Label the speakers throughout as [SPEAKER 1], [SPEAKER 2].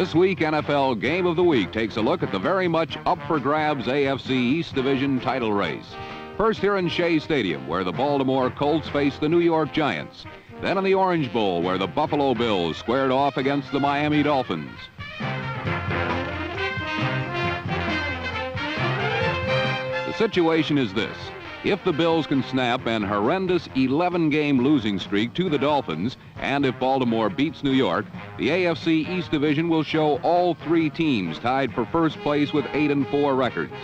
[SPEAKER 1] This week, NFL Game of the Week takes a look at the very much up-for-grabs AFC East Division title race. First here in Shea Stadium, where the Baltimore Colts face the New York Giants. Then in the Orange Bowl, where the Buffalo Bills squared off against the Miami Dolphins. The situation is this. If the Bills can snap an horrendous 11-game losing streak to the Dolphins, and if Baltimore beats New York, the AFC East Division will show all three teams tied for first place with 8-4 records.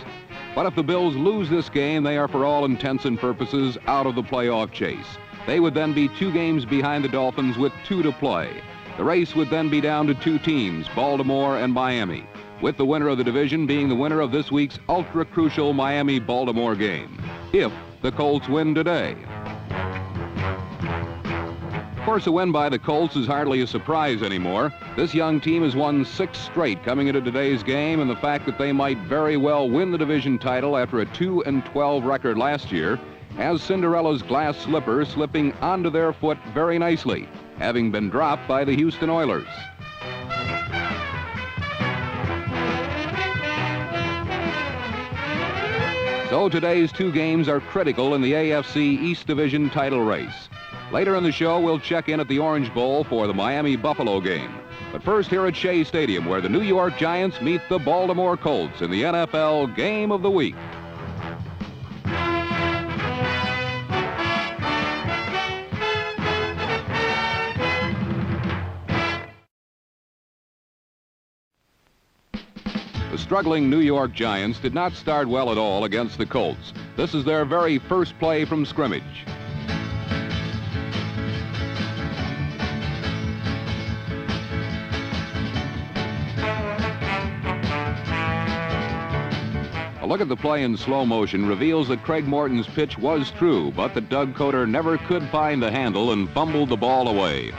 [SPEAKER 1] But if the Bills lose this game, they are for all intents and purposes out of the playoff chase. They would then be 2 games behind the Dolphins with 2 to play. The race would then be down to 2 teams, Baltimore and Miami, with the winner of the division being the winner of this week's ultra-crucial Miami-Baltimore game, if the Colts win today. Of course, a win by the Colts is hardly a surprise anymore. This young team has won 6 straight coming into today's game, and the fact that they might very well win the division title after a 2-12 record last year has Cinderella's glass slipper slipping onto their foot very nicely, having been dropped by the Houston Oilers. So today's 2 games are critical in the AFC East Division title race. Later in the show, we'll check in at the Orange Bowl for the Miami-Buffalo game. But first here at Shea Stadium, where the New York Giants meet the Baltimore Colts in the NFL Game of the Week. The struggling New York Giants did not start well at all against the Colts. This is their very first play from scrimmage. A look at the play in slow motion reveals that Craig Morton's pitch was true, but that Doug Coder never could find the handle and fumbled the ball away.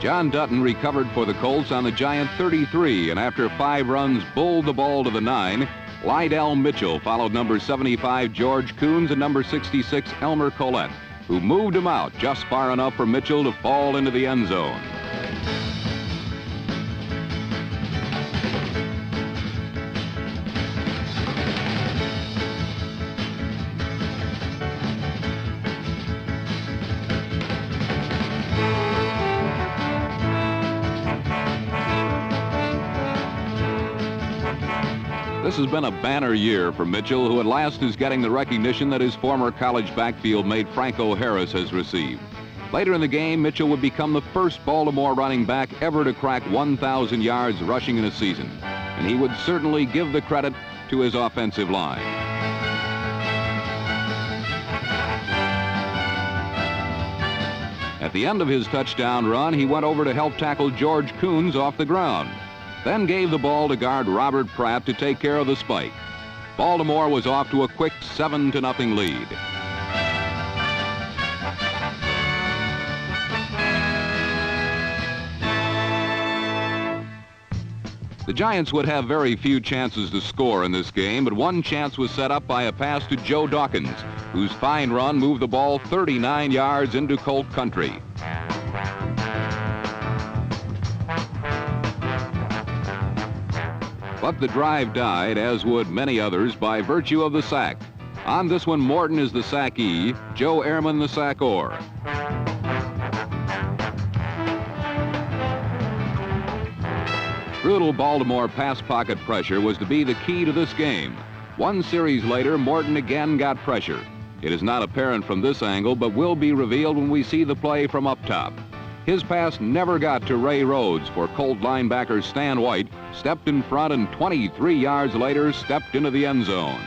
[SPEAKER 1] John Dutton recovered for the Colts on the Giant 33, and after 5 runs, bowled the ball to the 9. Lydell Mitchell followed number 75 George Coons and number 66 Elmer Collette, who moved him out just far enough for Mitchell to fall into the end zone. This has been a banner year for Mitchell, who at last is getting the recognition that his former college backfield mate Franco Harris has received. Later in the game, Mitchell would become the first Baltimore running back ever to crack 1,000 yards rushing in a season, and he would certainly give the credit to his offensive line. At the end of his touchdown run, he went over to help tackle George Coons off the ground, then gave the ball to guard Robert Pratt to take care of the spike. Baltimore was off to a quick 7-0 lead. The Giants would have very few chances to score in this game, but one chance was set up by a pass to Joe Dawkins, whose fine run moved the ball 39 yards into Colt country. But the drive died, as would many others, by virtue of the sack. On this one, Morton is the sackee, Joe Ehrman the sackor. Brutal Baltimore pass pocket pressure was to be the key to this game. One series later, Morton again got pressure. It is not apparent from this angle, but will be revealed when we see the play from up top. His pass never got to Ray Rhodes, for Colt linebacker Stan White stepped in front and 23 yards later stepped into the end zone.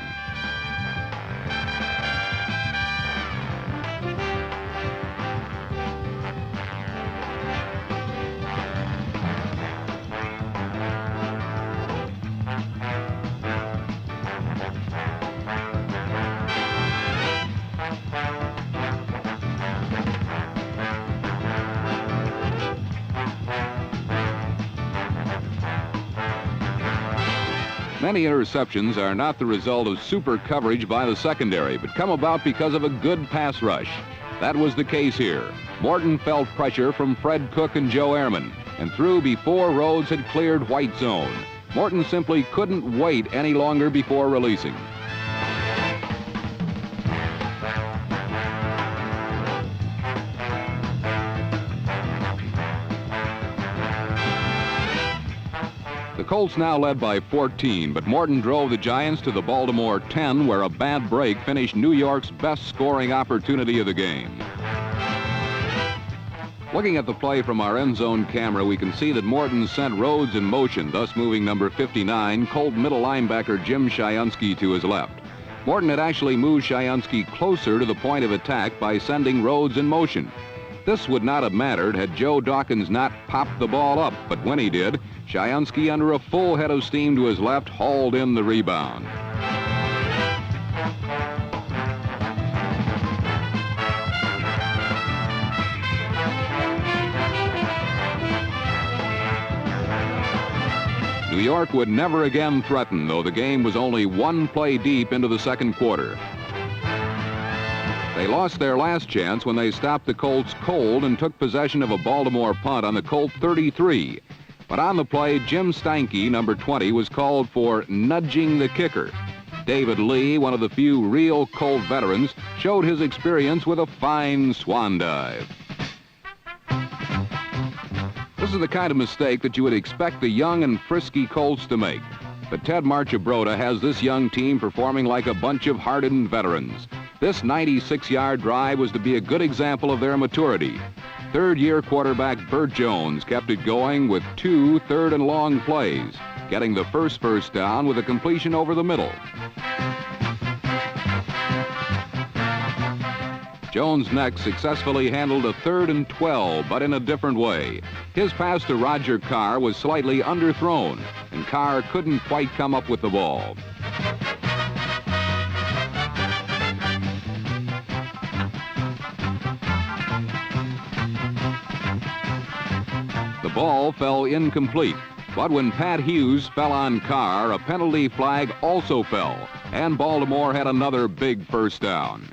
[SPEAKER 1] Many interceptions are not the result of super coverage by the secondary, but come about because of a good pass rush. That was the case here. Morton felt pressure from Fred Cook and Joe Ehrman and threw before Rhodes had cleared white zone. Morton simply couldn't wait any longer before releasing. The Colts now led by 14, but Morton drove the Giants to the Baltimore 10, where a bad break finished New York's best scoring opportunity of the game. Looking at the play from our end zone camera, we can see that Morton sent Rhodes in motion, thus moving number 59, Colt middle linebacker Jim Shyunsky, to his left. Morton had actually moved Shyunsky closer to the point of attack by sending Rhodes in motion. This would not have mattered had Joe Dawkins not popped the ball up, but when he did, Shyunsky, under a full head of steam to his left, hauled in the rebound. New York would never again threaten, though the game was only one play deep into the second quarter. They lost their last chance when they stopped the Colts cold and took possession of a Baltimore punt on the Colt 33. But on the play, Jim Steinke, number 20, was called for nudging the kicker. David Lee, one of the few real Colt veterans, showed his experience with a fine swan dive. This is the kind of mistake that you would expect the young and frisky Colts to make. But Ted Marchibroda has this young team performing like a bunch of hardened veterans. This 96-yard drive was to be a good example of their maturity. Third-year quarterback Burt Jones kept it going with 2 third-and-long plays, getting the first down with a completion over the middle. Jones next successfully handled a 3rd and 12, but in a different way. His pass to Roger Carr was slightly underthrown, and Carr couldn't quite come up with the ball. The ball fell incomplete, but when Pat Hughes fell on Carr, a penalty flag also fell, and Baltimore had another big first down.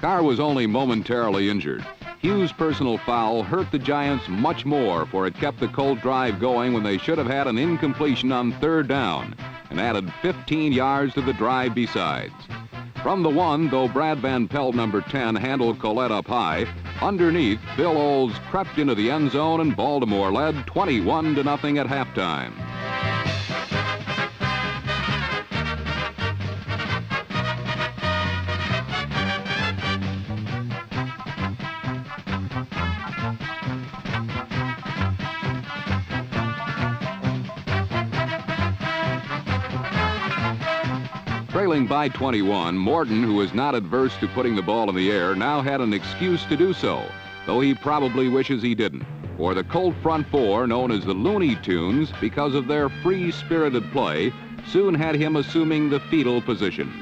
[SPEAKER 1] Carr was only momentarily injured. Hughes' personal foul hurt the Giants much more, for it kept the Colt drive going when they should have had an incompletion on 3rd down and added 15 yards to the drive besides. From the 1, though Brad Van Pelt, number 10, handled Collette up high, underneath, Bill Olds crept into the end zone and Baltimore led 21-0 at halftime. Trailing by 21, Morton, who was not adverse to putting the ball in the air, now had an excuse to do so, though he probably wishes he didn't. For the Colt front four, known as the Looney Tunes, because of their free-spirited play, soon had him assuming the fetal position.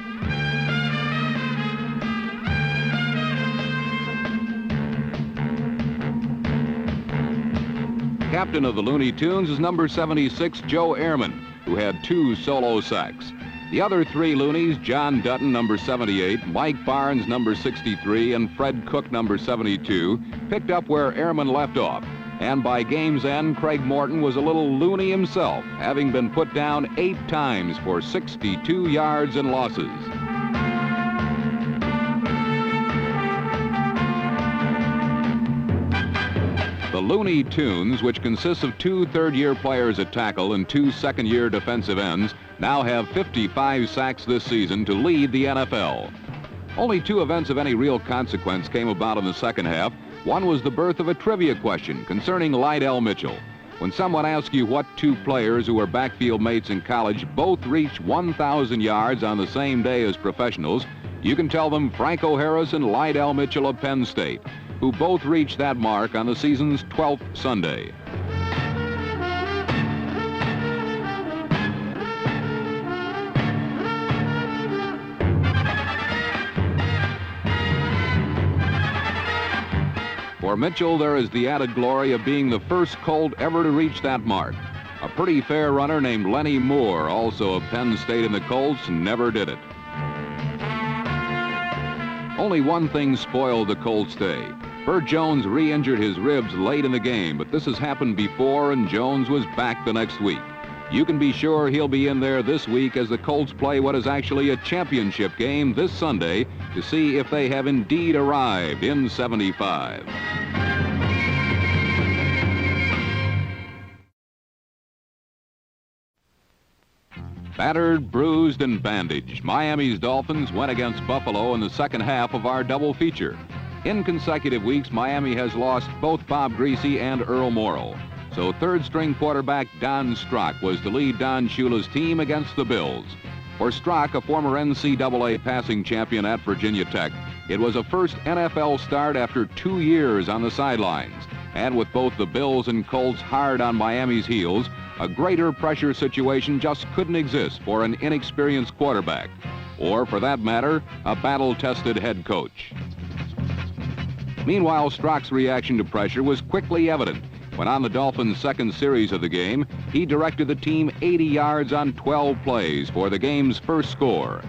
[SPEAKER 1] Captain of the Looney Tunes is number 76, Joe Ehrman, who had 2 solo sacks. The other 3 Loonies, John Dutton, number 78, Mike Barnes, number 63, and Fred Cook, number 72, picked up where Ehrman left off. And by game's end, Craig Morton was a little loony himself, having been put down 8 times for 62 yards and losses. The Looney Tunes, which consists of 2 third-year players at tackle and 2 second-year defensive ends, now have 55 sacks this season to lead the NFL. Only 2 events of any real consequence came about in the second half. One was the birth of a trivia question concerning Lydell Mitchell. When someone asks you what 2 players who were backfield mates in college both reached 1,000 yards on the same day as professionals, you can tell them Franco Harris and Lydell Mitchell of Penn State, who both reached that mark on the season's 12th Sunday. For Mitchell, there is the added glory of being the first Colt ever to reach that mark. A pretty fair runner named Lenny Moore, also of Penn State and the Colts, never did it. Only one thing spoiled the Colts' day. Burt Jones re-injured his ribs late in the game, but this has happened before, and Jones was back the next week. You can be sure he'll be in there this week as the Colts play what is actually a championship game this Sunday to see if they have indeed arrived in 75. Battered, bruised, and bandaged, Miami's Dolphins went against Buffalo in the second half of our double feature. In consecutive weeks, Miami has lost both Bob Greasy and Earl Morrall. So third-string quarterback Don Strock was to lead Don Shula's team against the Bills. For Strock, a former NCAA passing champion at Virginia Tech, it was a first NFL start after 2 years on the sidelines. And with both the Bills and Colts hard on Miami's heels, a greater pressure situation just couldn't exist for an inexperienced quarterback, or for that matter, a battle-tested head coach. Meanwhile, Strock's reaction to pressure was quickly evident when on the Dolphins' second series of the game, he directed the team 80 yards on 12 plays for the game's first score.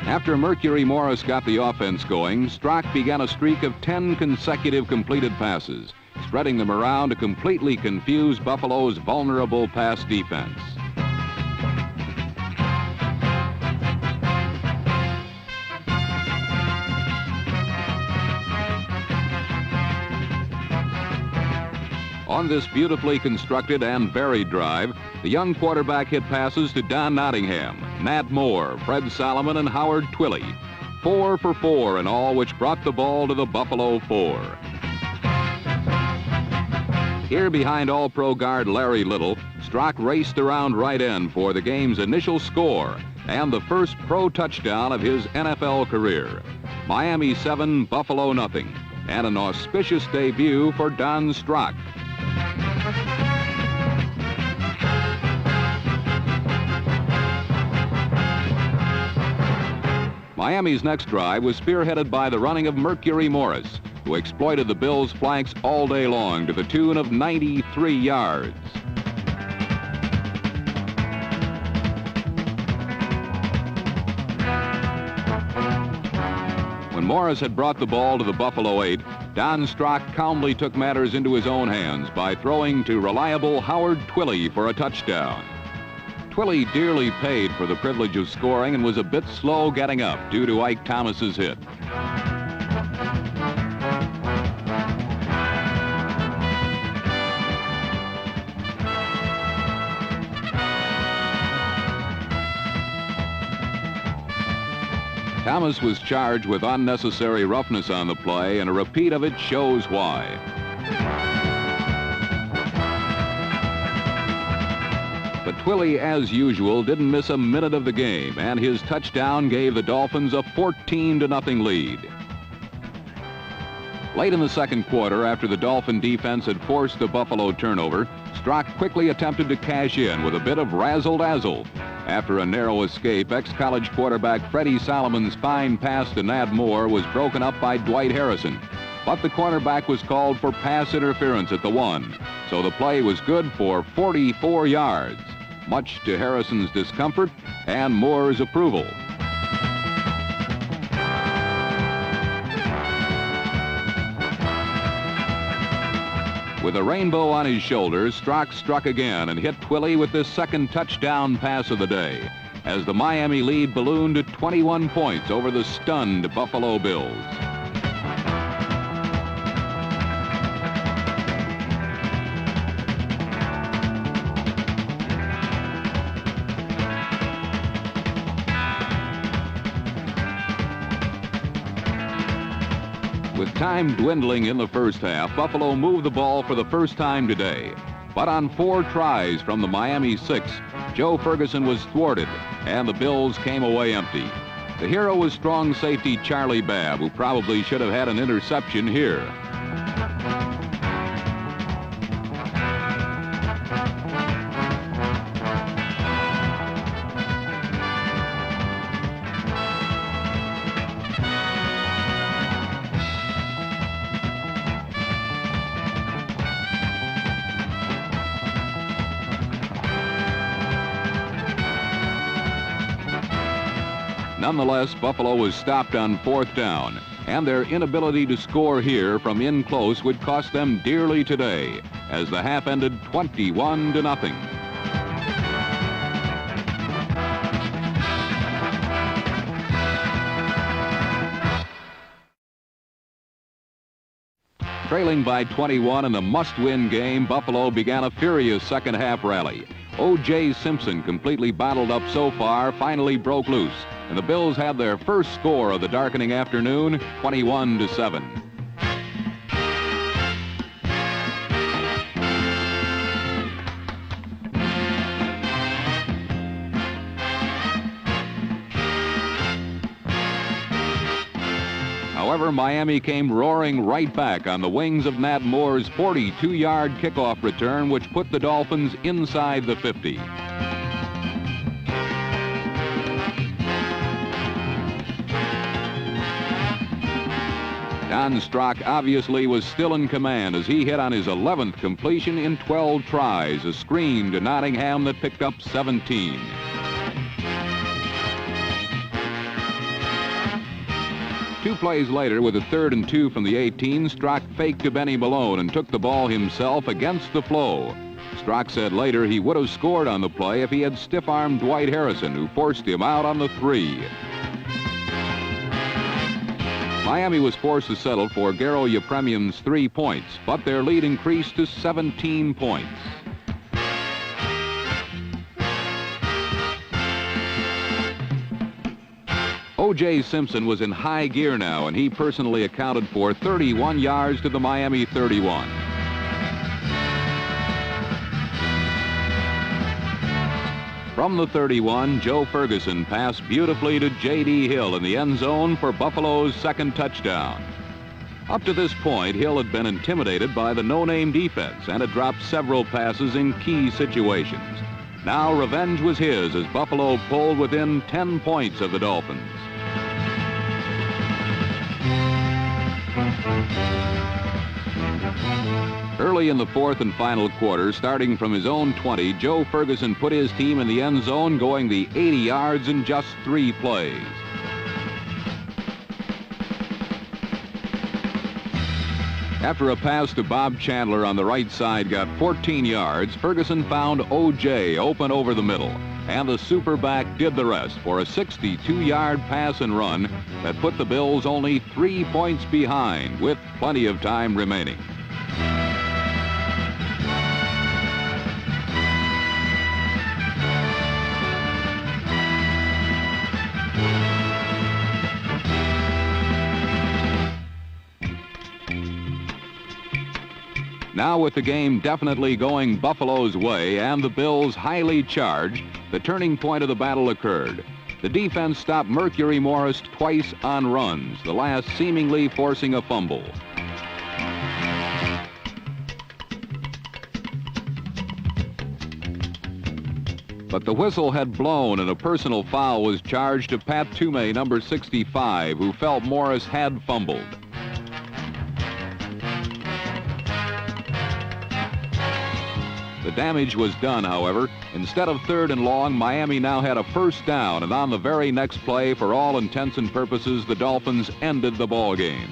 [SPEAKER 1] After Mercury Morris got the offense going, Strock began a streak of 10 consecutive completed passes, spreading them around to completely confuse Buffalo's vulnerable pass defense. On this beautifully constructed and varied drive, the young quarterback hit passes to Don Nottingham, Nat Moore, Fred Solomon, and Howard Twilley. 4 for 4 in all, which brought the ball to the Buffalo 4. Here behind All-Pro guard Larry Little, Strock raced around right end for the game's initial score and the first pro touchdown of his NFL career. Miami 7, Buffalo nothing, and an auspicious debut for Don Strock. Miami's next drive was spearheaded by the running of Mercury Morris, who exploited the Bills' flanks all day long to the tune of 93 yards. When Morris had brought the ball to the Buffalo 8, Don Strock calmly took matters into his own hands by throwing to reliable Howard Twilley for a touchdown. Twilley dearly paid for the privilege of scoring and was a bit slow getting up due to Ike Thomas's hit. Thomas was charged with unnecessary roughness on the play, and a repeat of it shows why. But Twilley, as usual, didn't miss a minute of the game, and his touchdown gave the Dolphins a 14-0 lead. Late in the second quarter, after the Dolphin defense had forced the Buffalo turnover, Strock quickly attempted to cash in with a bit of razzle-dazzle. After a narrow escape, ex-college quarterback Freddie Solomon's fine pass to Nat Moore was broken up by Dwight Harrison. But the cornerback was called for pass interference at the 1, so the play was good for 44 yards, much to Harrison's discomfort and Moore's approval. With a rainbow on his shoulders, Strock struck again and hit Twilley with the second touchdown pass of the day, as the Miami lead ballooned to 21 points over the stunned Buffalo Bills. With time dwindling in the first half, Buffalo moved the ball for the first time today. But on 4 tries from the Miami 6, Joe Ferguson was thwarted, and the Bills came away empty. The hero was strong safety Charlie Babb, who probably should have had an interception here. Nonetheless, Buffalo was stopped on 4th down, and their inability to score here from in close would cost them dearly today, as the half ended 21-0. Trailing by 21 in the must-win game, Buffalo began a furious second-half rally. O.J. Simpson, completely bottled up so far, finally broke loose, and the Bills had their first score of the darkening afternoon, 21-7. However, Miami came roaring right back on the wings of Nat Moore's 42-yard kickoff return, which put the Dolphins inside the 50. Don Strock obviously was still in command as he hit on his 11th completion in 12 tries, a screen to Nottingham that picked up 17. Two plays later, with a 3rd and 2 from the 18, Strock faked to Benny Malone and took the ball himself against the flow. Strock said later he would have scored on the play if he had stiff-armed Dwight Harrison, who forced him out on the 3. Miami was forced to settle for Garo Yepremian's 3 points, but their lead increased to 17 points. O.J. Simpson was in high gear now, and he personally accounted for 31 yards to the Miami 31. From the 31, Joe Ferguson passed beautifully to J.D. Hill in the end zone for Buffalo's second touchdown. Up to this point, Hill had been intimidated by the no-name defense and had dropped several passes in key situations. Now revenge was his as Buffalo pulled within 10 points of the Dolphins. Early in the 4th and final quarter, starting from his own 20, Joe Ferguson put his team in the end zone, going the 80 yards in just 3 plays. After a pass to Bob Chandler on the right side got 14 yards, Ferguson found O.J. open over the middle, and the superback did the rest for a 62-yard pass and run that put the Bills only 3 points behind with plenty of time remaining. Now, with the game definitely going Buffalo's way and the Bills highly charged, the turning point of the battle occurred. The defense stopped Mercury Morris twice on runs, the last seemingly forcing a fumble. But the whistle had blown and a personal foul was charged to Pat Toomey, number 65, who felt Morris had fumbled. The damage was done, however. Instead of 3rd and long, Miami now had a first down, and on the very next play, for all intents and purposes, the Dolphins ended the ball game.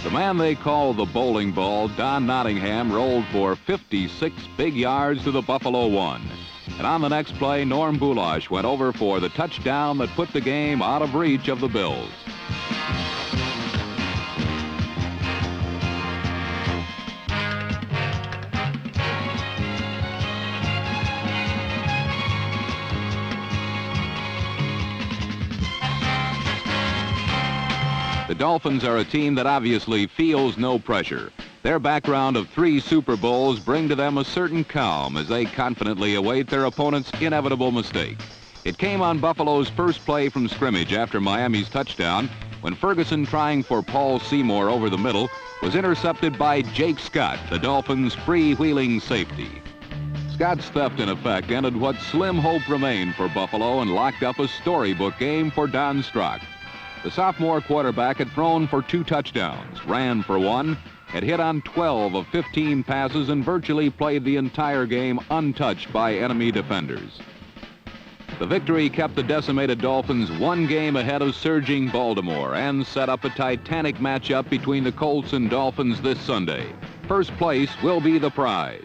[SPEAKER 1] The man they call the bowling ball, Don Nottingham, rolled for 56 big yards to the Buffalo 1. And on the next play, Norm Bulash went over for the touchdown that put the game out of reach of the Bills. The Dolphins are a team that obviously feels no pressure. Their background of 3 Super Bowls bring to them a certain calm as they confidently await their opponent's inevitable mistake. It came on Buffalo's first play from scrimmage after Miami's touchdown when Ferguson, trying for Paul Seymour over the middle, was intercepted by Jake Scott, the Dolphins' freewheeling safety. Scott's theft, in effect, ended what slim hope remained for Buffalo and locked up a storybook game for Don Strock. The sophomore quarterback had thrown for 2 touchdowns, ran for 1, had hit on 12 of 15 passes, and virtually played the entire game untouched by enemy defenders. The victory kept the decimated Dolphins 1 game ahead of surging Baltimore and set up a titanic matchup between the Colts and Dolphins this Sunday. First place will be the prize.